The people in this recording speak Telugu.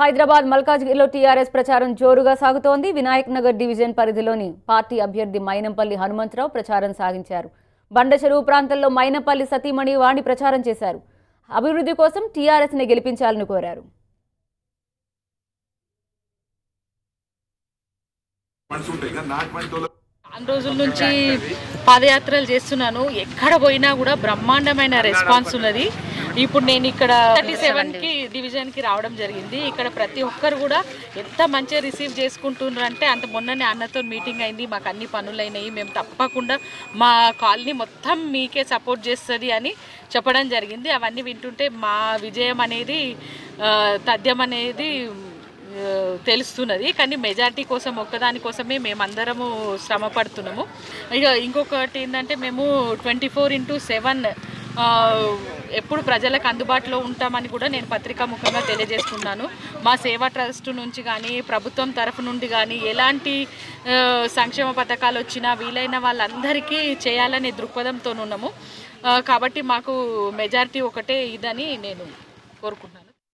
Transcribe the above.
హైదరాబాద్ మల్కాజ్గిరిలో టీఆర్ఎస్ ప్రచారం జోరుగా సాగుతోంది. వినాయక్ నగర్ డివిజన్ పరిధిలోని పార్టీ అభ్యర్థి మైనంపల్లి హనుమంతరావు ప్రచారం సాగించారు. బండచెరువు ప్రాంతంలో మైనంపల్లి సతీమణి వాణి ప్రచారం చేశారు. అభివృద్ధి కోసం టీఆర్ఎస్ ని గెలిపించాలని కోరారు. రోజుల నుంచి పాదయాత్రలు చేస్తున్నాను. ఎక్కడ పోయినా కూడా బ్రహ్మాండమైన రెస్పాన్స్ ఉన్నది. ఇప్పుడు నేను ఇక్కడ 37కి డివిజన్కి రావడం జరిగింది. ఇక్కడ ప్రతి ఒక్కరు కూడా ఎంత మంచిగా రిసీవ్ చేసుకుంటున్నారు అంటే, అంత మొన్ననే అన్నతో మీటింగ్ అయింది, మాకు అన్ని పనులు అయినాయి, మేము తప్పకుండా మా కాలనీ మొత్తం మీకే సపోర్ట్ చేస్తుంది అని చెప్పడం జరిగింది. అవన్నీ వింటుంటే మా విజయం అనేది తథ్యం అనేది తెలుస్తున్నది. కానీ మెజారిటీ కోసం ఒక్కదాని కోసమే మేమందరము శ్రమ పడుతున్నాము. ఇక ఇంకొకటి ఏంటంటే, మేము 24/7 ఎప్పుడు ప్రజలకు అందుబాటులో ఉంటామని కూడా నేను పత్రికా ముఖంగా తెలియజేసుకున్నాను. మా సేవా ట్రస్ట్ నుంచి కానీ ప్రభుత్వం తరఫు నుండి కానీ ఎలాంటి సంక్షేమ పథకాలు వచ్చినా వీలైన వాళ్ళందరికీ చేయాలనే దృక్పథంతో ఉన్నాము. కాబట్టి మాకు మెజారిటీ ఒకటే ఇదని నేను కోరుకుంటున్నాను.